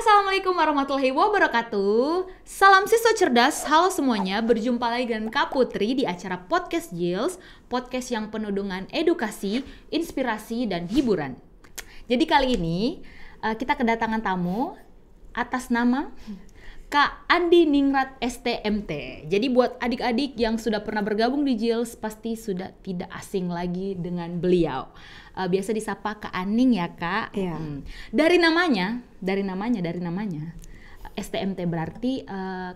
Assalamualaikum warahmatullahi wabarakatuh. Salam siswa cerdas, halo semuanya. Berjumpa lagi dengan Kak Putri di acara Podcast Jils, podcast yang penuh dengan edukasi, inspirasi, dan hiburan. Jadi kali ini kita kedatangan tamu atas nama Kak Andi Ningrat STMT. Jadi buat adik-adik yang sudah pernah bergabung di Jils pasti sudah tidak asing lagi dengan beliau. Biasa disapa Kak Aning ya Kak. Iya. Dari namanya STMT berarti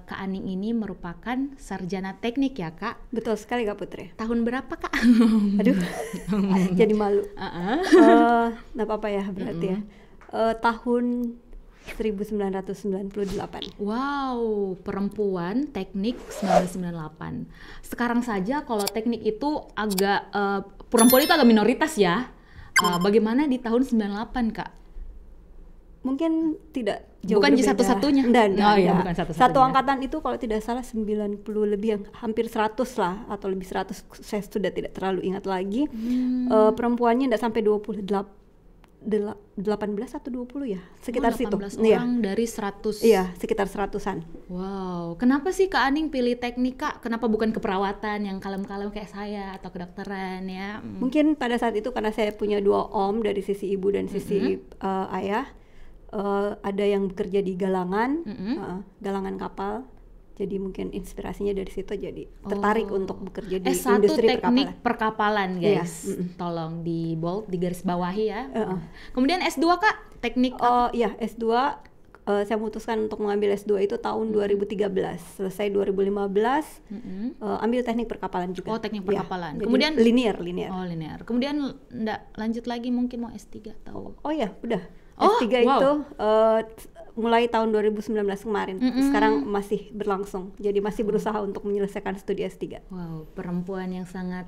Kak Aning ini merupakan sarjana teknik ya Kak. Betul sekali Kak Putri. Tahun berapa Kak? Aduh, jadi malu. Nggak apa-apa ya berarti ya. Tahun 1998. Wow, perempuan teknik 1998. Sekarang saja kalau teknik itu agak perempuan itu agak minoritas ya. Bagaimana di tahun 98 Kak? Mungkin tidak jauh bukan berbeda. Satu-satunya. Bukan satu-satunya. Satu angkatan itu kalau tidak salah 90 lebih, hampir 100 lah atau lebih 100, saya sudah tidak terlalu ingat lagi. Perempuannya tidak sampai 18 atau 20 ya, sekitar situ. 18 orang dari 100. Iya, sekitar 100-an. Wow, kenapa sih Kak Aning pilih teknik Kak? Kenapa bukan keperawatan yang kalem-kalem kayak saya atau kedokteran ya? Mungkin pada saat itu karena saya punya dua om dari sisi ibu dan sisi ayah. Ada yang bekerja di galangan, galangan kapal. Jadi mungkin inspirasinya dari situ, jadi tertarik untuk bekerja di S1 industri teknik perkapalan guys. Iya. Tolong di bold, di garis bawahi ya. Kemudian S2 Kak, teknik iya, S2 saya memutuskan untuk mengambil S2 itu tahun 2013. Selesai 2015 ambil teknik perkapalan juga. Oh, teknik perkapalan. Ya, kemudian linear. Oh, linear. Kemudian enggak lanjut lagi, mungkin mau S3 atau Oh ya, udah. S3 itu mulai tahun 2019 kemarin. Sekarang masih berlangsung. Jadi masih berusaha untuk menyelesaikan studi S3. Wow, perempuan yang sangat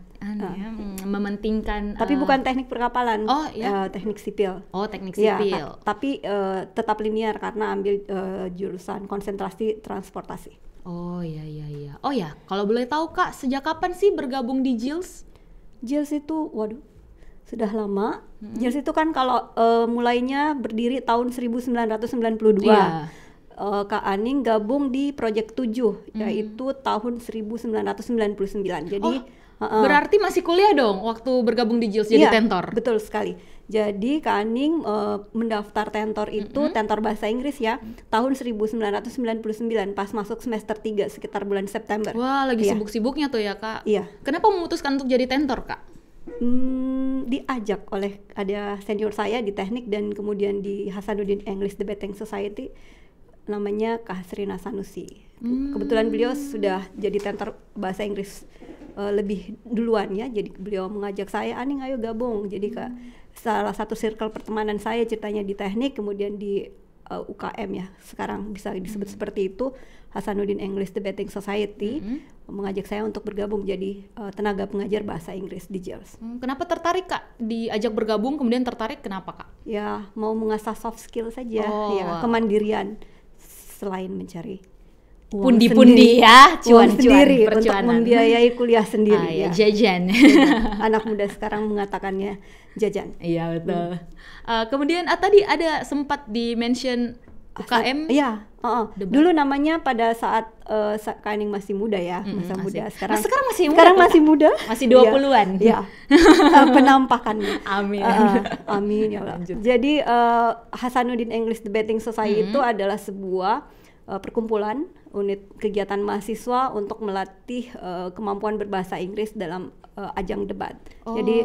mementingkan. Tapi bukan teknik perkapalan. Oh, ya. Teknik sipil. Oh, teknik sipil. Ya, tapi tetap linear karena ambil jurusan konsentrasi transportasi. Oh iya. Oh ya, kalau boleh tahu Kak, sejak kapan sih bergabung di Jils? Jils itu, sudah lama. Jils itu kan kalau mulainya berdiri tahun 1992. Iya. Kak Aning gabung di Project 7 yaitu tahun 1999. Jadi berarti masih kuliah dong waktu bergabung di Jils jadi tentor. Betul sekali. Jadi Kak Aning mendaftar tentor itu tentor bahasa Inggris ya tahun 1999 pas masuk semester 3 sekitar bulan September. Wah, lagi sibuk-sibuknya tuh ya Kak. Iya. Kenapa memutuskan untuk jadi tentor Kak? Diajak oleh ada senior saya di teknik dan kemudian di Hasanuddin English Debating Society, namanya Kak Hasrina Sanusi. Kebetulan beliau sudah jadi tentor bahasa Inggris lebih duluan ya, jadi beliau mengajak saya, Aning ayo gabung. Jadi salah satu circle pertemanan saya ceritanya di teknik, kemudian di UKM ya, sekarang bisa disebut seperti itu, Hasanuddin English Debating Society mengajak saya untuk bergabung jadi tenaga pengajar bahasa Inggris di Jils. Kenapa tertarik Kak? Diajak bergabung kemudian tertarik, kenapa Kak? Ya, mau mengasah soft skill saja, kemandirian selain mencari pundi-pundi ya, cuan sendiri percuanan. Untuk membiayai kuliah sendiri. Jajan. Anak muda sekarang mengatakannya jajan. Iya betul. Kemudian tadi ada sempat di-mention UKM. Iya. Dulu namanya pada saat Kak Aning masih muda ya, masa muda. Sekarang masih muda. Sekarang masih muda. Masih 20-an. Iya. Penampakannya. Amin. Amin ya Allah. Jadi Hasanuddin English Debating Society itu adalah sebuah perkumpulan unit kegiatan mahasiswa untuk melatih kemampuan berbahasa Inggris dalam ajang debat. Jadi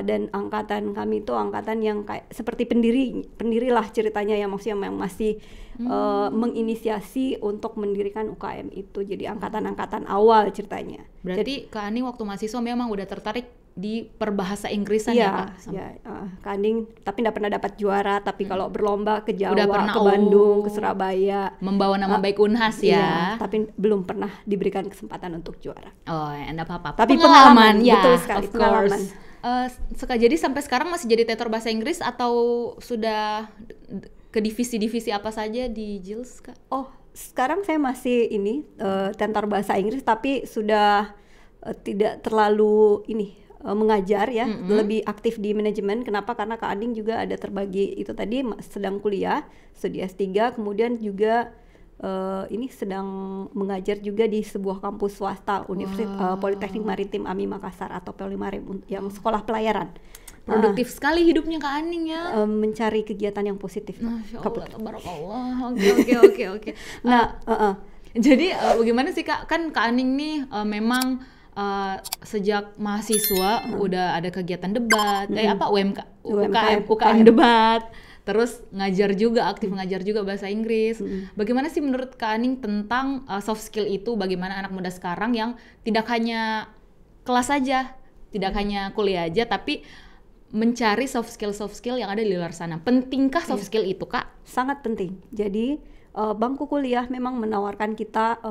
dan angkatan kami itu angkatan yang kayak seperti pendiri lah ceritanya ya, maksudnya yang masih menginisiasi untuk mendirikan UKM itu. Jadi angkatan-angkatan awal ceritanya. Berarti Kak Aning waktu mahasiswa memang udah tertarik di perbahasa Inggrisan ya Kak? Iya, Kak Aning tapi tidak pernah dapat juara, tapi kalau berlomba ke Jawa, pernah, ke Bandung, ke Surabaya, membawa nama baik Unhas ya. Iya, tapi belum pernah diberikan kesempatan untuk juara. Oh, enggak apa-apa. Tapi pengalaman ya, betul sekali, pengalaman. Jadi sampai sekarang masih jadi tenor bahasa Inggris atau sudah ke divisi-divisi apa saja di Jils Kak? Oh, sekarang saya masih tenor bahasa Inggris, tapi sudah tidak terlalu mengajar ya, lebih aktif di manajemen. Kenapa? Karena Kak Aning juga ada terbagi itu tadi sedang kuliah, studi S3, kemudian juga ini sedang mengajar juga di sebuah kampus swasta, Universitas Politeknik Maritim AMI Makassar atau Polimarim yang sekolah pelayaran. Produktif sekali hidupnya Kak Aning ya. Mencari kegiatan yang positif. Masya Allah, tabarakallah. Oke. Nah, jadi bagaimana sih Kak? Kan Kak Aning nih memang sejak mahasiswa udah ada kegiatan debat, UKM debat, terus ngajar juga, aktif ngajar juga bahasa Inggris. Bagaimana sih menurut Kak Aning tentang soft skill itu? Bagaimana anak muda sekarang yang tidak hanya kelas aja, tidak hanya kuliah aja, tapi mencari soft skill yang ada di luar sana. Pentingkah soft skill itu Kak? Sangat penting. Jadi bangku kuliah memang menawarkan kita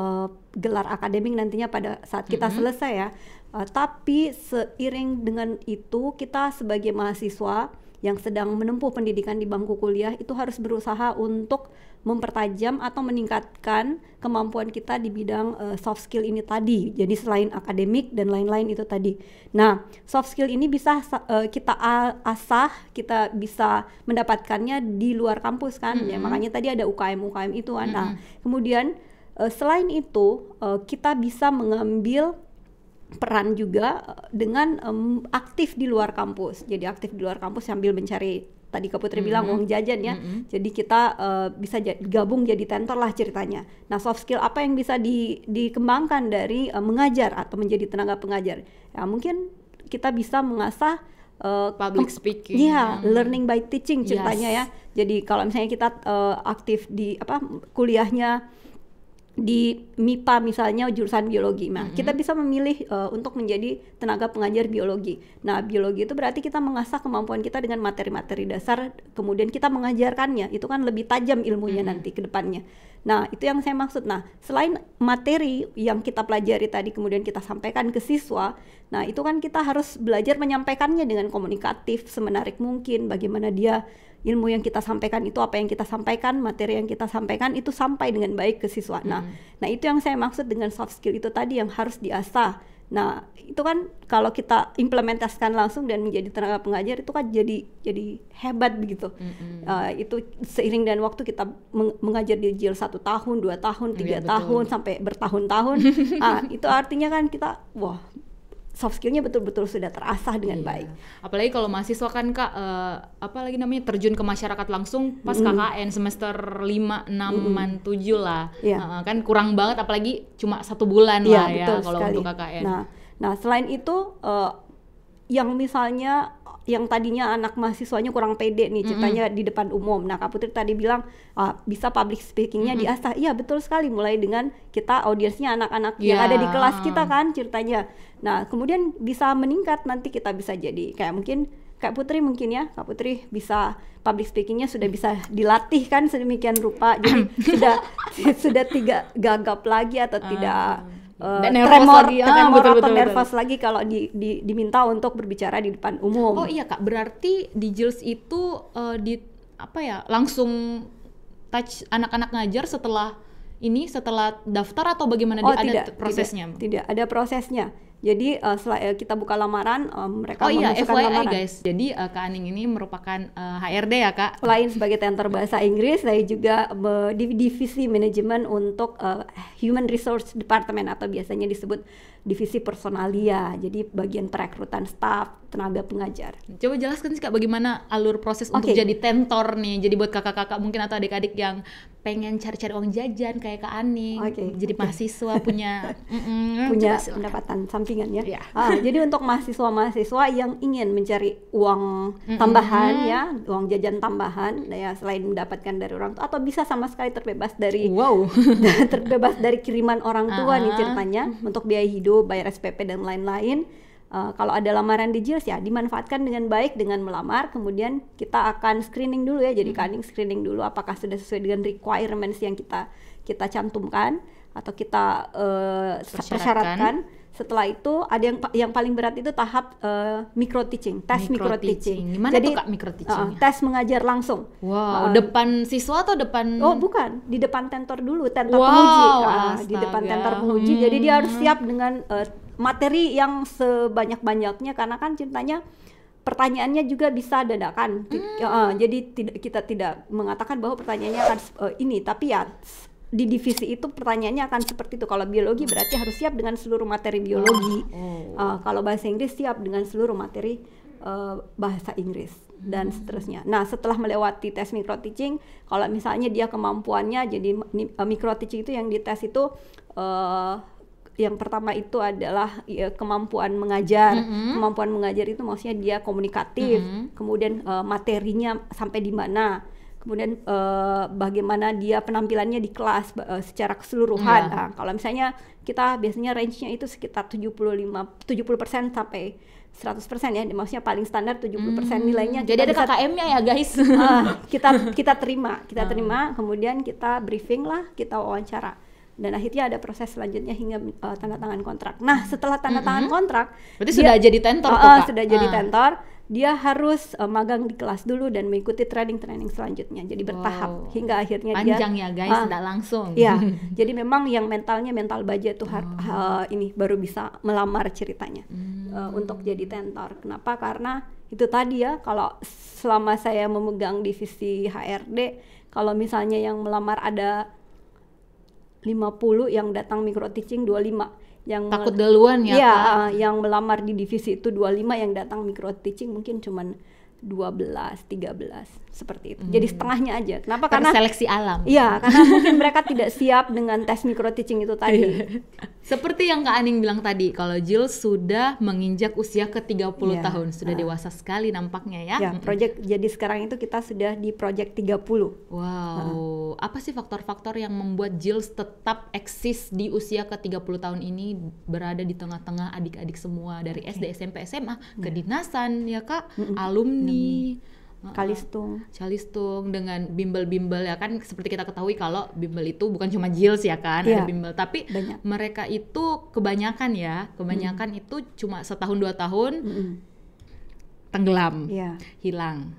gelar akademik nantinya pada saat kita selesai ya. Tapi seiring dengan itu kita sebagai mahasiswa yang sedang menempuh pendidikan di bangku kuliah itu harus berusaha untuk mempertajam atau meningkatkan kemampuan kita di bidang soft skill ini tadi. Jadi selain akademik dan lain-lain itu tadi. Nah, soft skill ini bisa kita asah, kita bisa mendapatkannya di luar kampus kan. Ya, makanya tadi ada UKM itu kan. Nah, kemudian selain itu kita bisa mengambil peran juga dengan aktif di luar kampus. Jadi aktif di luar kampus sambil mencari, tadi Kak Putri bilang uang jajan ya. Jadi kita bisa gabung jadi tentor lah ceritanya. Nah, soft skill apa yang bisa dikembangkan dari mengajar atau menjadi tenaga pengajar? Ya mungkin kita bisa mengasah public speaking. Iya, learning by teaching ceritanya ya. Jadi kalau misalnya kita aktif di kuliahnya di MIPA misalnya jurusan biologi, nah kita bisa memilih untuk menjadi tenaga pengajar biologi. Nah, biologi itu berarti kita mengasah kemampuan kita dengan materi-materi dasar, kemudian kita mengajarkannya, itu kan lebih tajam ilmunya nanti ke depannya. Nah, itu yang saya maksud. Nah, selain materi yang kita pelajari tadi kemudian kita sampaikan ke siswa, nah itu kan kita harus belajar menyampaikannya dengan komunikatif semenarik mungkin, bagaimana dia ilmu yang kita sampaikan itu, apa yang kita sampaikan, materi yang kita sampaikan itu sampai dengan baik ke siswa. Nah itu yang saya maksud dengan soft skill itu tadi yang harus diasah. Nah, itu kan kalau kita implementasikan langsung dan menjadi tenaga pengajar itu kan jadi hebat begitu. Itu seiring dengan waktu kita mengajar di JIL 1 tahun, 2 tahun, 3 tahun sampai bertahun-tahun. Itu artinya kan kita soft skillnya betul-betul sudah terasah dengan baik. Apalagi kalau mahasiswa kan Kak, terjun ke masyarakat langsung pas KKN semester 5, 6, 7 lah. Kan kurang banget, apalagi cuma 1 bulan lah ya kalau untuk KKN. Nah selain itu yang misalnya yang tadinya anak mahasiswanya kurang pede nih ceritanya di depan umum. Nah, Kak Putri tadi bilang bisa public speakingnya diasah. Iya, betul sekali, mulai dengan kita audiensnya anak-anak yang ada di kelas kita kan ceritanya. Nah, kemudian bisa meningkat, nanti kita bisa jadi kayak mungkin Kak Putri Kak Putri bisa public speakingnya sudah bisa dilatih kan sedemikian rupa. Jadi sudah tidak gagap lagi atau tidak tremor nervous lagi kalau diminta untuk berbicara di depan umum. Oh iya Kak, berarti di JILS itu langsung touch anak-anak ngajar setelah daftar atau bagaimana? Ada prosesnya? Tidak ada prosesnya. Jadi setelah kita buka lamaran, mereka memasukkan lamaran. Guys, jadi Kak Aning ini merupakan HRD ya Kak? Selain sebagai tentor bahasa Inggris, saya juga di divisi manajemen untuk Human Resource Department atau biasanya disebut divisi personalia. Jadi bagian perekrutan staf, tenaga pengajar. Coba jelaskan sih Kak, bagaimana alur proses untuk jadi tentor nih? Jadi buat kakak-kakak mungkin atau adik-adik yang pengen cari-cari uang jajan kayak Kak Aning, jadi mahasiswa punya pendapatan sampingan ya. Jadi untuk mahasiswa-mahasiswa yang ingin mencari uang tambahan ya, uang jajan tambahan ya, selain mendapatkan dari orang tua atau bisa sama sekali terbebas dari kiriman orang tua nih ceritanya, untuk biaya hidup, bayar SPP dan lain-lain. Kalau ada lamaran di JILS ya dimanfaatkan dengan baik dengan melamar, kemudian kita akan screening dulu ya. Jadi Kak Aning screening dulu apakah sudah sesuai dengan requirements yang kita cantumkan atau kita persyaratkan. Setelah itu ada yang paling berat itu tahap micro teaching, tes micro teaching. Gimana tuh Kak micro teaching? Tes mengajar langsung. Depan siswa atau depan? Oh bukan, di depan tentor dulu, tentor penguji. Di depan tentor penguji. Jadi dia harus siap dengan materi yang sebanyak-banyaknya, karena kan ceritanya pertanyaannya juga bisa dadakan. Jadi kita tidak mengatakan bahwa pertanyaannya akan ini, tapi ya di divisi itu pertanyaannya akan seperti itu. Kalau biologi berarti harus siap dengan seluruh materi biologi. Kalau bahasa Inggris siap dengan seluruh materi bahasa Inggris dan seterusnya. Nah, setelah melewati tes micro teaching, kalau misalnya dia kemampuannya jadi micro teaching itu yang dites itu yang pertama itu adalah kemampuan mengajar. Kemampuan mengajar itu maksudnya dia komunikatif, kemudian materinya sampai di mana, kemudian bagaimana dia penampilannya di kelas secara keseluruhan. Nah, kalau misalnya kita biasanya range-nya itu sekitar 70% sampai 100% ya, maksudnya paling standar 70% nilainya. Jadi ada KKM-nya ya guys. Kita terima, kemudian kita briefing lah, kita wawancara. Dan akhirnya ada proses selanjutnya hingga tanda tangan kontrak. Nah, setelah tanda tangan kontrak, berarti sudah jadi tentor tuh, Kak? Sudah jadi tentor, dia harus magang di kelas dulu dan mengikuti training selanjutnya. Jadi bertahap hingga akhirnya panjang ya guys, tidak langsung. Ya, jadi memang yang mental baja itu ini baru bisa melamar ceritanya untuk jadi tentor. Kenapa? Karena itu tadi ya, kalau selama saya memegang divisi HRD, kalau misalnya yang melamar ada 50, yang datang micro teaching 25. Yang takut duluan ya, Kak? Yang melamar di divisi itu 25, yang datang micro teaching mungkin cuman 12, 13 seperti itu. Jadi setengahnya aja. Kenapa? Karena seleksi alam. Iya, karena mungkin mereka tidak siap dengan tes micro teaching itu tadi. Seperti yang Kak Aning bilang tadi, kalau Jill sudah menginjak usia ke 30 tahun, sudah dewasa sekali nampaknya ya. Ya, project, jadi sekarang itu kita sudah di project 30. Wow, apa sih faktor-faktor yang membuat Jill tetap eksis di usia ke 30 tahun ini, berada di tengah-tengah adik-adik semua dari SD, SMP, SMA, kedinasan ya Kak, alumni, Calistung dengan bimbel-bimbel ya kan, seperti kita ketahui kalau bimbel itu bukan cuma Jills ya kan, ada bimbel, tapi banyak. Mereka itu kebanyakan itu cuma setahun 2 tahun tenggelam, hilang,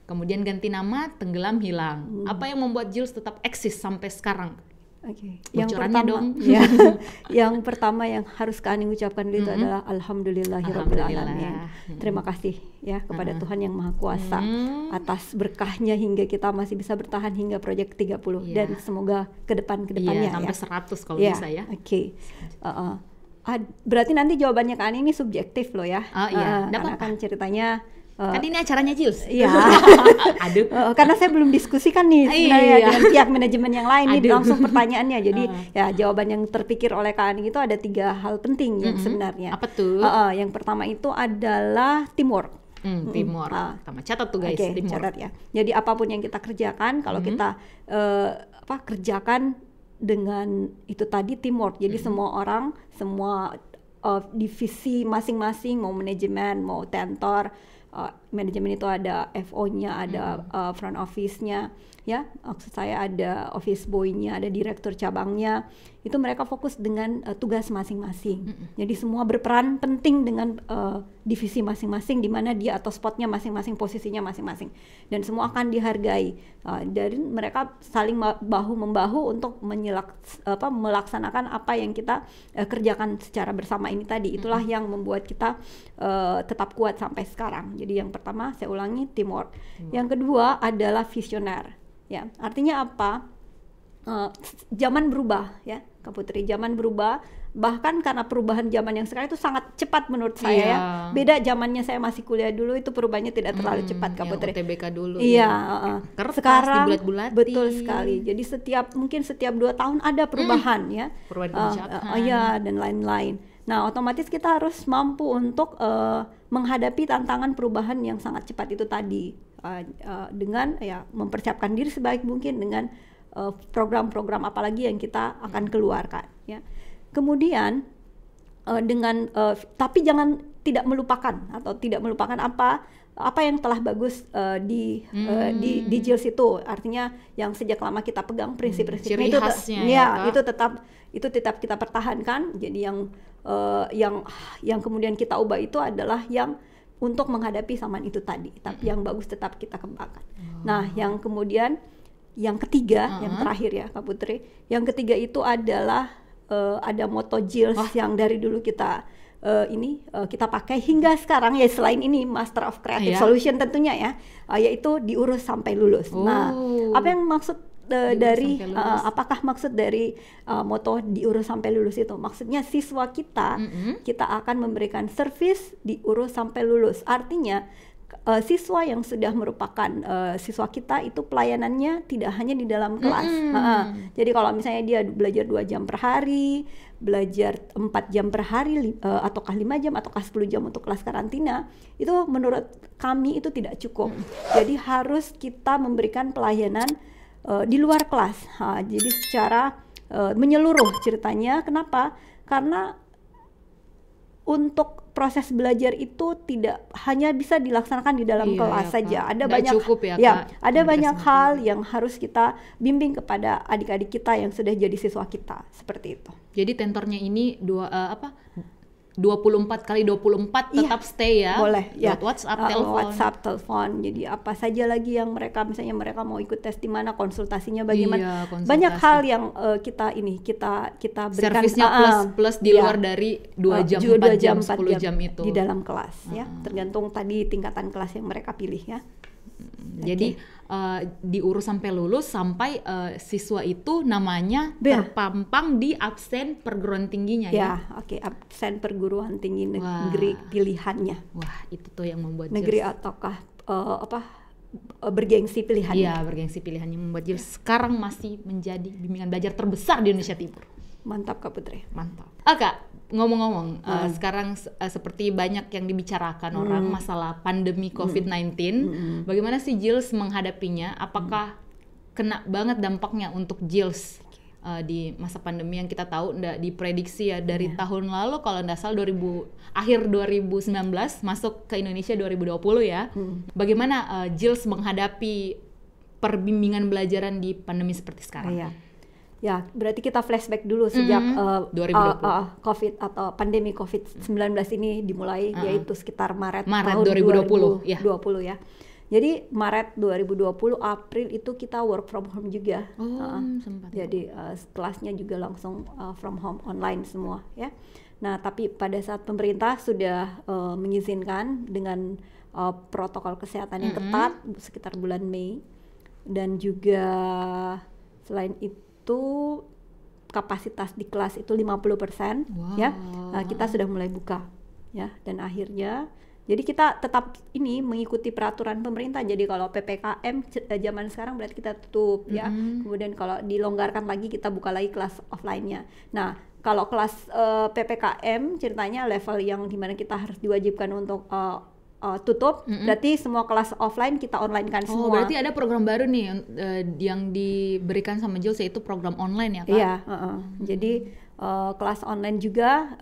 kemudian ganti nama, tenggelam, hilang. Apa yang membuat Jills tetap eksis sampai sekarang? Yang pertama, yang pertama yang harus Kak Aning ucapkan itu adalah alhamdulillahirabbil alamin. Terima kasih ya kepada Tuhan yang Maha Kuasa atas berkahnya hingga kita masih bisa bertahan hingga proyek 30 dan semoga kedepannya sampai 100 kalau bisa ya. Berarti nanti jawabannya Kak Aning ini subjektif loh ya. Karena kan ceritanya kan ini acaranya Jills. Iya. Aduh. Karena saya belum diskusikan nih sebenarnya dengan pihak manajemen yang lain nih, langsung pertanyaannya. Jadi ya jawaban yang terpikir oleh Kak Aning itu ada 3 hal penting yang sebenarnya. Apa tuh? Yang pertama itu adalah teamwork. Teamwork. Sama catat tuh guys, teamwork. Catat ya. Jadi apapun yang kita kerjakan, kalau kita kerjakan dengan itu tadi teamwork. Jadi semua orang, semua divisi masing-masing, mau manajemen, mau tentor, manajemen itu ada FO-nya, ada front office-nya, ya, maksud saya ada office boy-nya, ada direktur cabangnya. Itu mereka fokus dengan tugas masing-masing. Jadi semua berperan penting dengan divisi masing-masing, di mana dia atau spotnya masing-masing, posisinya masing-masing, dan semua akan dihargai. Dari mereka saling bahu-membahu untuk melaksanakan apa yang kita kerjakan secara bersama ini tadi. Itulah yang membuat kita tetap kuat sampai sekarang. Jadi yang pertama saya ulangi, teamwork. Yang kedua adalah visioner. Ya, artinya apa? Zaman berubah ya, Kak Putri. Zaman berubah, bahkan karena perubahan zaman yang sekarang itu sangat cepat menurut saya ya. Beda zamannya saya masih kuliah dulu, itu perubahannya tidak terlalu cepat, Kak Putri. UTBK dulu. Iya, sekarang betul sekali. Jadi mungkin setiap 2 tahun ada perubahan ya. Perubahan kebijakan. Dan lain-lain. Nah, otomatis kita harus mampu untuk menghadapi tantangan perubahan yang sangat cepat itu tadi, dengan ya mempersiapkan diri sebaik mungkin dengan program-program apalagi yang kita akan keluarkan ya. Kemudian tapi jangan tidak melupakan apa yang telah bagus di Jills itu. Artinya yang sejak lama kita pegang prinsip-prinsipnya itu tetap kita pertahankan. Jadi yang kemudian kita ubah itu adalah yang untuk menghadapi zaman itu tadi, tapi yang bagus tetap kita kembangkan. Nah, yang kemudian yang ketiga, yang terakhir ya Kak Putri, yang ketiga itu adalah ada moto Jills yang dari dulu kita kita pakai hingga sekarang ya, selain ini Master of Creative Solution tentunya ya, yaitu diurus sampai lulus. Nah, apa yang maksud dari apakah maksud dari moto diurus sampai lulus itu? Maksudnya siswa kita kita akan memberikan servis diurus sampai lulus. Artinya siswa yang sudah merupakan siswa kita itu pelayanannya tidak hanya di dalam kelas. Jadi kalau misalnya dia belajar 2 jam per hari, belajar 4 jam per hari, ataukah 5 jam, ataukah 10 jam untuk kelas karantina, itu menurut kami itu tidak cukup. Jadi harus kita memberikan pelayanan di luar kelas. Jadi secara menyeluruh ceritanya. Kenapa? Karena untuk proses belajar itu tidak hanya bisa dilaksanakan di dalam kelas saja. Ada banyak ada banyak hal yang harus kita bimbing kepada adik-adik kita yang sudah jadi siswa kita, seperti itu. Jadi tentornya ini 24x24 tetap stay ya. Boleh ya. WhatsApp, telepon. Jadi apa saja lagi yang misalnya mereka mau ikut tes di mana, konsultasinya bagaimana. Banyak hal yang kita berikan servisnya plus di luar dari 2 jam, 4 jam, 10 jam itu di dalam kelas ya. Tergantung tadi tingkatan kelas yang mereka pilih ya. Jadi diurus sampai lulus, sampai siswa itu namanya terpampang di absen perguruan tingginya ya. Absen perguruan tinggi negeri pilihannya. Wah, itu tuh yang membuat negeri ataukah bergengsi pilihannya. Iya, bergengsi pilihannya membuat JILS sekarang masih menjadi bimbingan belajar terbesar di Indonesia Timur. Mantap Kak Putri. Mantap. Kak, ngomong-ngomong, sekarang seperti banyak yang dibicarakan orang masalah pandemi COVID-19, bagaimana sih JILS menghadapinya? Apakah kena banget dampaknya untuk JILS di masa pandemi yang kita tahu diprediksi ya dari tahun lalu kalau nggak salah akhir 2019 masuk ke Indonesia 2020 ya. Bagaimana JILS menghadapi perbimbingan belajaran di pandemi seperti sekarang? Ya, berarti kita flashback dulu sejak 2020. COVID atau pandemi COVID-19 ini dimulai, yaitu sekitar Maret tahun 2020 ya. Jadi Maret 2020, April itu kita work from home juga. Sempat. Jadi kelasnya juga langsung from home, online semua ya. Nah, tapi pada saat pemerintah sudah mengizinkan dengan protokol kesehatan yang ketat sekitar bulan Mei, dan juga selain itu kapasitas di kelas itu 50% ya. Kita sudah mulai buka ya, dan akhirnya jadi kita tetap mengikuti peraturan pemerintah. Jadi kalau PPKM zaman sekarang berarti kita tutup ya. Kemudian kalau dilonggarkan lagi kita buka lagi kelas offline-nya. Nah, kalau kelas PPKM ceritanya level yang dimana kita harus diwajibkan untuk tutup, berarti semua kelas offline kita online kan semua. Berarti ada program baru nih yang diberikan sama JILS, yaitu program online ya Kak? Iya, jadi kelas online juga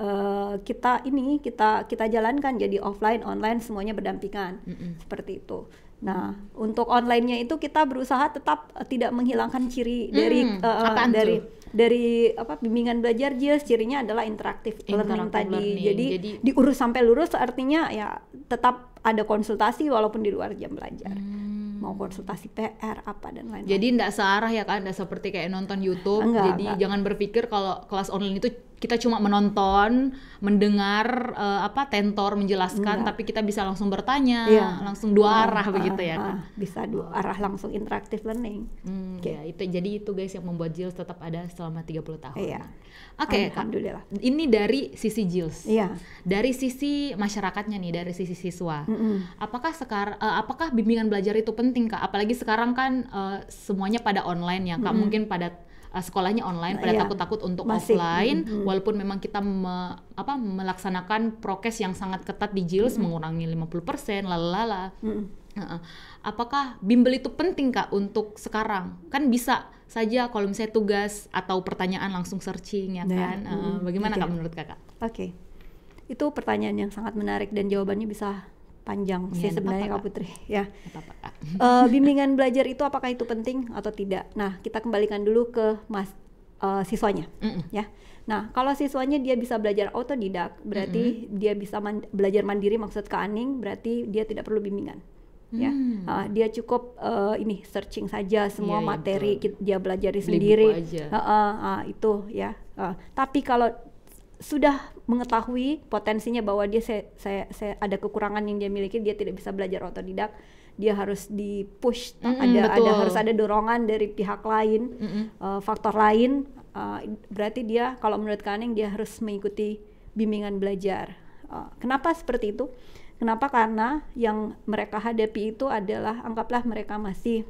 kita jalankan, jadi offline online semuanya berdampingan seperti itu. Nah, untuk online-nya itu kita berusaha tetap tidak menghilangkan ciri dari bimbingan belajar JILS. Cirinya adalah interactive learning tadi. Jadi diurus sampai lulus, artinya ya tetap ada konsultasi walaupun di luar jam belajar. Mau konsultasi PR apa dan lain-lain. Jadi enggak searah ya kan, enggak seperti kayak nonton YouTube. Jadi jangan berpikir kalau kelas online itu kita cuma menonton, mendengar tentor menjelaskan, tapi kita bisa langsung bertanya, langsung dua arah begitu ya kan. Bisa dua arah, langsung interactive learning. Ya, jadi itu guys yang membuat JILS tetap ada selama 30 tahun. Oke, alhamdulillah. Ini dari sisi JILS. Dari sisi masyarakatnya nih, dari sisi siswa. Apakah bimbingan belajar itu penting Kak? Apalagi sekarang kan semuanya pada online ya Kak. Mungkin pada sekolahnya online, pada takut-takut untuk offline, walaupun memang kita melaksanakan prokes yang sangat ketat di JILS, mengurangi 50%, lalala. Apakah bimbel itu penting Kak untuk sekarang? Kan bisa saja kalau misalnya tugas atau pertanyaan langsung searching ya kan. Bagaimana Kak menurut Kakak? Oke. Itu pertanyaan yang sangat menarik dan jawabannya bisa panjang sih sebenarnya Kak Putri ya. Bimbingan belajar itu apakah itu penting atau tidak? Nah, kita kembalikan dulu ke siswanya ya. Nah, kalau siswanya dia bisa belajar autodidak, berarti dia bisa belajar mandiri, maksud Kak Aning, berarti dia tidak perlu bimbingan. Ya, dia cukup searching saja semua materi, dia belajar sendiri. Itu ya. Tapi kalau sudah mengetahui potensinya bahwa dia saya ada kekurangan yang dia miliki, dia tidak bisa belajar otodidak, dia harus di-push, harus ada dorongan dari pihak lain, faktor lain, berarti dia, kalau menurut Kak Aning, dia harus mengikuti bimbingan belajar. Kenapa seperti itu? Kenapa? Karena yang mereka hadapi itu adalah, anggaplah mereka masih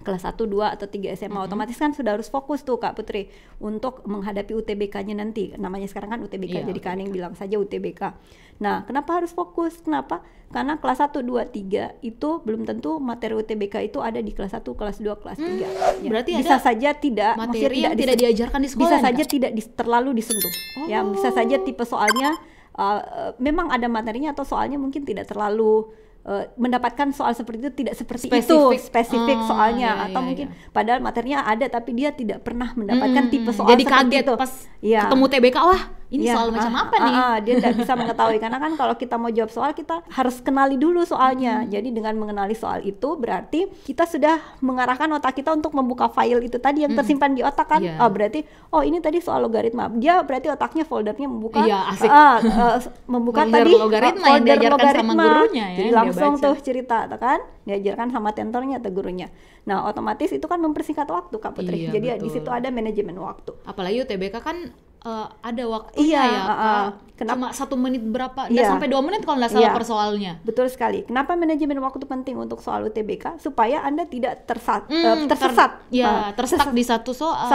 kelas 1, 2, atau 3 SMA, otomatis kan sudah harus fokus tuh Kak Putri untuk menghadapi UTBK-nya nanti. Namanya sekarang kan UTBK, jadi Kak Aning bilang saja UTBK. Nah, kenapa harus fokus? Kenapa? Karena kelas 1, 2, 3 itu belum tentu materi UTBK itu ada di kelas 1, kelas 2, kelas 3. Berarti bisa saja tidak, materi yang tidak diajarkan di sekolah. Bisa saja tidak terlalu disentuh. Ya, bisa saja tipe soalnya memang ada materinya, atau soalnya mungkin tidak terlalu mendapatkan soal seperti itu, tidak seperti spesifik soalnya, atau mungkin padahal materinya ada tapi dia tidak pernah mendapatkan tipe soal jadi seperti kaget itu. Pas ketemu TBK, wah ini soal macam apa nih? Dia tidak bisa mengetahui, karena kan kalau kita mau jawab soal kita harus kenali dulu soalnya. Jadi dengan mengenali soal itu berarti kita sudah mengarahkan otak kita untuk membuka file itu tadi yang tersimpan di otak kan. Berarti ini tadi soal logaritma, dia berarti otaknya foldernya membuka membuka folder tadi logaritma yang diajarkan sama gurunya ya. Jadi langsung tuh cerita kan, diajarkan sama tentornya atau gurunya. Nah, otomatis itu kan mempersingkat waktu Kak Putri. Jadi di situ ada manajemen waktu. Apalagi UTBK kan ada waktunya cuma 1 menit berapa, nggak sampai 2 menit kalau nggak salah per soalnya. Betul sekali. Kenapa manajemen waktu penting untuk soal UTBK? Supaya Anda tidak tersesat. Terstak di satu soal.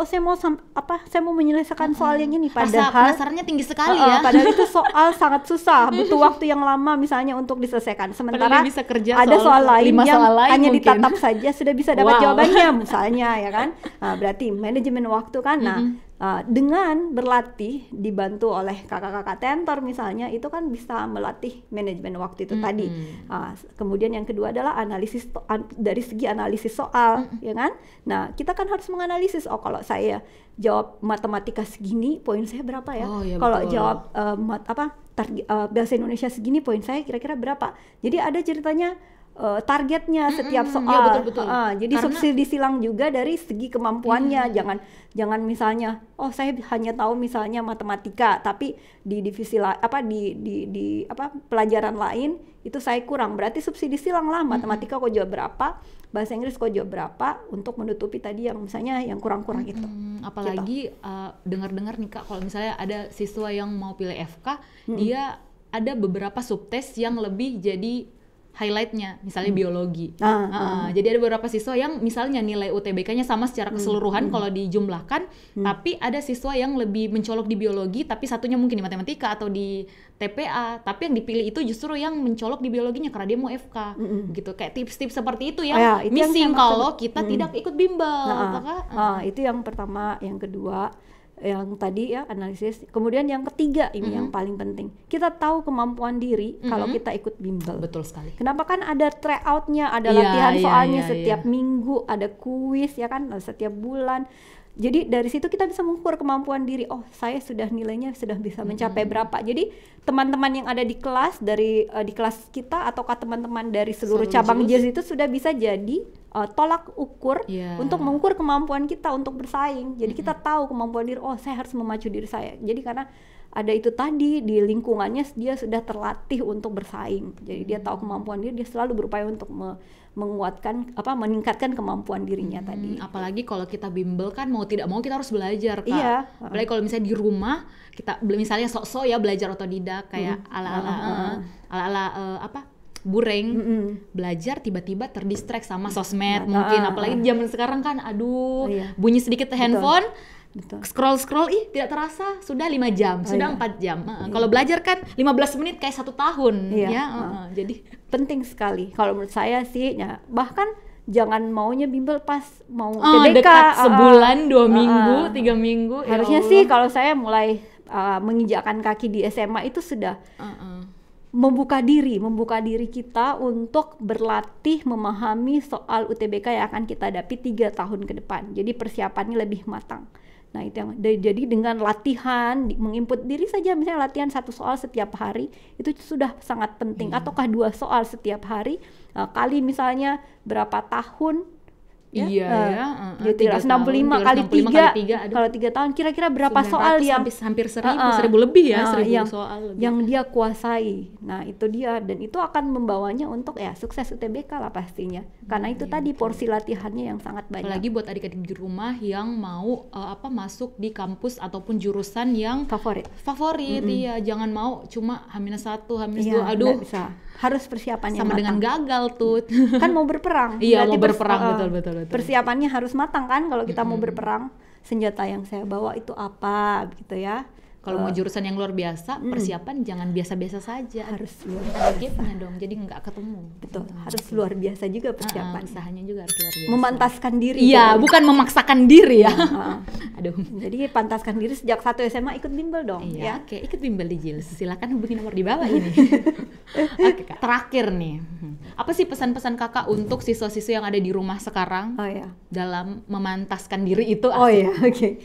Saya mau menyelesaikan soal yang ini. Padahal penasarannya tinggi sekali ya. Padahal itu soal sangat susah, butuh waktu yang lama misalnya untuk diselesaikan. Sementara bisa kerja ada soal lain yang hanya mungkin ditatap saja sudah bisa dapat jawabannya misalnya ya kan. Berarti manajemen waktu kan. Dengan berlatih dibantu oleh kakak-kakak tentor misalnya, itu kan bisa melatih manajemen waktu itu tadi. Kemudian yang kedua adalah analisis dari segi analisis soal, ya kan? Nah, kita kan harus menganalisis, kalau saya jawab matematika segini, poin saya berapa ya? Kalau jawab bahasa Indonesia segini, poin saya kira-kira berapa? Jadi ada ceritanya targetnya setiap soal. Betul. Jadi subsidi silang juga dari segi kemampuannya. Jangan misalnya saya hanya tahu misalnya matematika, tapi di divisi pelajaran lain itu saya kurang. Berarti subsidi silang lah, matematika kok jawab berapa, bahasa Inggris kok jawab berapa, untuk menutupi tadi yang misalnya yang kurang-kurang itu. Apalagi dengar-dengar nih Kak, kalau misalnya ada siswa yang mau pilih FK, dia ada beberapa subtes yang lebih jadi highlightnya, misalnya biologi. Jadi ada beberapa siswa yang misalnya nilai UTBK-nya sama secara keseluruhan kalau dijumlahkan, tapi ada siswa yang lebih mencolok di biologi, tapi satunya mungkin di matematika atau di TPA, tapi yang dipilih itu justru yang mencolok di biologinya karena dia mau FK. Gitu, kayak tips-tips seperti itu yang missing kalau kita tidak ikut bimbel. Itu yang pertama. Yang kedua, yang tadi ya analisis. Kemudian yang ketiga ini yang paling penting, kita tahu kemampuan diri kalau kita ikut bimbel. Betul sekali. Kenapa? Kan ada tryout-nya, ada latihan soalnya setiap minggu, ada kuis ya kan, setiap bulan. Jadi dari situ kita bisa mengukur kemampuan diri. Saya sudah nilainya sudah bisa mencapai berapa. Jadi teman-teman yang ada di kelas di kelas kita, ataukah teman-teman dari seluruh cabang JILS itu sudah bisa jadi tolak ukur untuk mengukur kemampuan kita untuk bersaing. Jadi kita tahu kemampuan diri. Saya harus memacu diri saya. Jadi karena ada itu tadi, di lingkungannya dia sudah terlatih untuk bersaing. Jadi dia tahu kemampuan diri, dia selalu berupaya untuk meningkatkan kemampuan dirinya tadi. Apalagi kalau kita bimbel kan mau tidak mau kita harus belajar Kak. Apalagi kalau misalnya di rumah kita misalnya sok-sok ya belajar otodidak kayak ala-ala Bureng, belajar tiba-tiba terdistract sama sosmed mungkin. Apalagi zaman sekarang kan bunyi sedikit handphone, scroll tidak terasa sudah 5 jam, sudah 4 jam. Kalau belajar kan 15 menit kayak 1 tahun jadi penting sekali kalau menurut saya sih. Bahkan jangan maunya bimbel pas mau TBK dekat sebulan, 2 minggu, 3 minggu. Harusnya sih kalau saya mulai menginjakkan kaki di SMA itu sudah membuka diri kita untuk berlatih memahami soal UTBK yang akan kita hadapi 3 tahun ke depan. Jadi persiapannya lebih matang. Nah itu yang jadi dengan latihan, menginput diri saja, misalnya latihan 1 soal setiap hari itu sudah sangat penting. Ataukah 2 soal setiap hari, kali misalnya berapa tahun ya. Iya ya. Jadi 65 kali 3. Kalau 3 tahun kira-kira berapa soal yang hampir 1000 lebih ya, 1000 yang, soal lebih. yang dia kuasai. Nah, itu dia, dan itu akan membawanya untuk ya sukses UTBK lah pastinya. Karena itu tadi porsi latihannya yang sangat banyak. Apalagi buat adik-adik di rumah yang mau masuk di kampus ataupun jurusan yang favorit. Iya, jangan mau cuma H-1, H-2. Aduh, bisa. Harus persiapannya sama matang. dengan gagal tuh. Kan mau berperang. Iya, mau berperang, betul. Persiapannya harus matang kan kalau kita mau berperang. Senjata yang saya bawa itu apa gitu ya. Kalau mau jurusan yang luar biasa, persiapan jangan biasa-biasa saja. Harus luar biasa. Gapnya dong, jadi nggak ketemu. Betul, harus luar biasa juga persiapan. Usahanya juga harus luar biasa. Memantaskan diri. Iya, bukan memaksakan diri ya. Aduh. Jadi pantaskan diri sejak 1 SMA ikut bimbel dong. Iya, ya. Oke, ikut bimbel di JILS. Silakan hubungi nomor di bawah ini. Oke, Kak. Terakhir nih, apa sih pesan-pesan Kakak untuk siswa-siswa yang ada di rumah sekarang dalam memantaskan diri itu? Oke.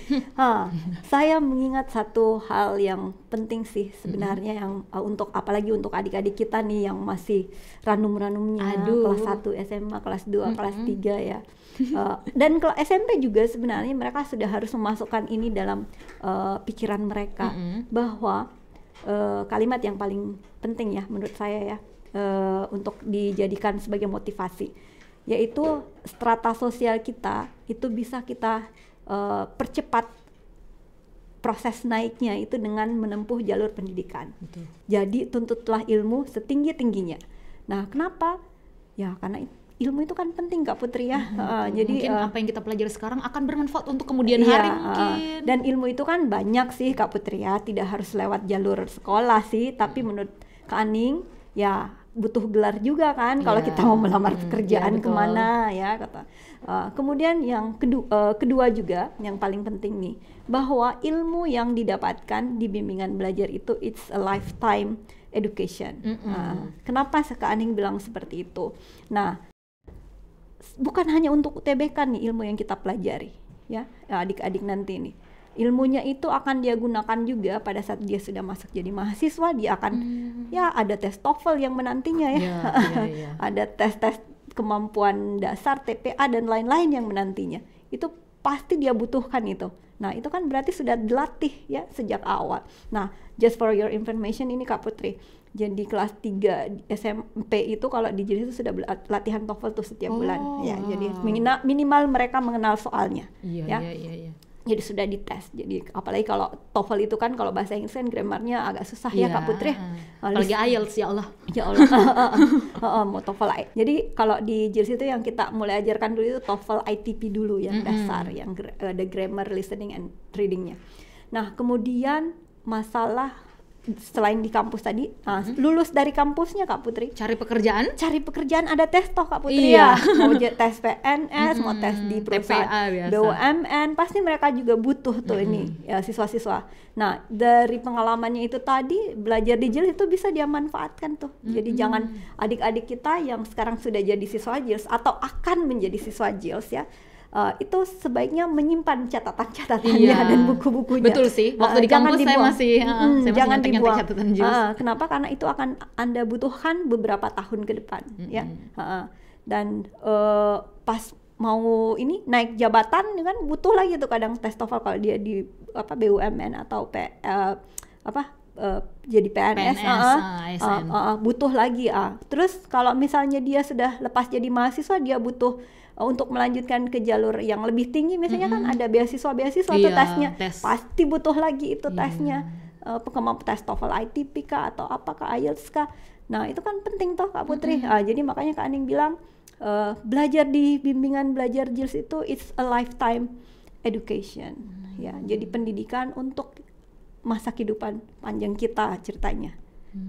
Saya mengingat satu hal yang penting sih sebenarnya yang untuk apalagi untuk adik-adik kita nih yang masih ranum-ranumnya kelas 1 SMA, kelas 2, kelas 3 ya. Dan kalau SMP juga sebenarnya mereka sudah harus memasukkan ini dalam pikiran mereka bahwa kalimat yang paling penting ya menurut saya ya untuk dijadikan sebagai motivasi, yaitu strata sosial kita itu bisa kita percepat proses naiknya itu dengan menempuh jalur pendidikan. Betul. Jadi tuntutlah ilmu setinggi-tingginya. Nah, kenapa? Ya karena ilmu itu kan penting Kak Putri ya. Jadi mungkin apa yang kita pelajari sekarang akan bermanfaat untuk kemudian hari mungkin. Dan ilmu itu kan banyak sih Kak Putri ya, tidak harus lewat jalur sekolah sih, tapi menurut Kak Aning ya butuh gelar juga kan kalau kita mau melamar pekerjaan kemana ya kata. Kemudian yang kedua juga yang paling penting nih, bahwa ilmu yang didapatkan di bimbingan belajar itu it's a lifetime education. Kenapa Kak Aning bilang seperti itu? Nah, bukan hanya untuk UTBK nih ilmu yang kita pelajari ya adik-adik nanti nih. Ilmunya itu akan dia gunakan juga pada saat dia sudah masuk jadi mahasiswa. Dia akan ya ada tes TOEFL yang menantinya ya. Ada tes-tes kemampuan dasar, TPA dan lain-lain yang menantinya. Itu pasti dia butuhkan itu. Nah, itu kan berarti sudah dilatih ya sejak awal. Nah, just for your information ini Kak Putri. Jadi kelas 3 SMP itu kalau di JILS itu sudah latihan TOEFL tuh setiap bulan ya. Jadi minimal mereka mengenal soalnya. Iya. Jadi sudah dites. Jadi apalagi kalau TOEFL itu kan kalau bahasa Inggris kan grammarnya agak susah ya Kak Putri. Apalagi IELTS ya Allah. Ya Allah. Mau TOEFL. Jadi kalau di JILS itu yang kita mulai ajarkan dulu itu TOEFL ITP dulu yang dasar, yang ada grammar, listening and readingnya. Nah, kemudian masalah selain di kampus tadi, lulus dari kampusnya Kak Putri. Cari pekerjaan ada tes toh Kak Putri ya. Mau tes PNS, mau tes di perusahaan BUMN, pasti mereka juga butuh tuh ini ya siswa-siswa. Nah, dari pengalamannya itu tadi belajar di JILS itu bisa dia manfaatkan tuh. Jadi jangan adik-adik kita yang sekarang sudah jadi siswa JILS atau akan menjadi siswa JILS ya. Itu sebaiknya menyimpan catatan-catatannya dan buku-bukunya. Betul sih. Waktu di kampus saya masih jangan dibuang. Catatan JILS. Kenapa? Karena itu akan Anda butuhkan beberapa tahun ke depan, ya. Dan pas mau ini naik jabatan kan butuh lagi tuh kadang tes TOEFL kalau dia di BUMN atau jadi PNS, butuh lagi. Terus kalau misalnya dia sudah lepas jadi mahasiswa, dia butuh untuk melanjutkan ke jalur yang lebih tinggi, misalnya kan ada beasiswa tuh tesnya, pasti butuh lagi itu tesnya, kemampuan tes TOEFL ITP kah atau apakah IELTS kah. Nah itu kan penting toh Kak Putri. Jadi makanya Kak Aning bilang belajar di bimbingan belajar JILS itu it's a lifetime education. Ya, jadi pendidikan untuk masa kehidupan panjang kita ceritanya.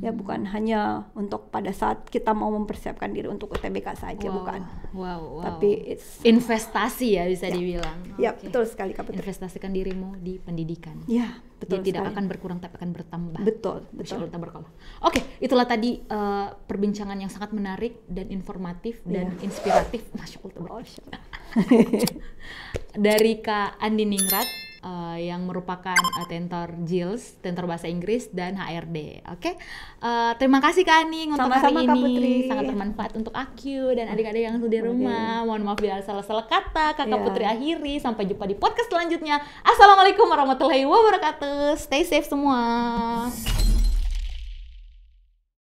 Ya bukan hanya untuk pada saat kita mau mempersiapkan diri untuk UTBK saja, bukan. Tapi it's investasi ya bisa dibilang. Ya betul sekali Kak Putri. Investasikan dirimu di pendidikan. Ya betul. Dia tidak akan berkurang tapi akan bertambah. Betul. Oke, itulah tadi perbincangan yang sangat menarik dan informatif dan inspiratif. Masya Allah. Dari Kak Andi Ningrat yang merupakan tentor JILS, tentor bahasa Inggris dan HRD. Oke. Terima kasih Kak Aning untuk Sama-sama, hari Kak ini. Putri. Sangat bermanfaat untuk aku dan adik-adik yang di rumah. Mohon maaf bila salah-salah kata. Kakak Putri akhiri. Sampai jumpa di podcast selanjutnya. Assalamualaikum warahmatullahi wabarakatuh. Stay safe semua.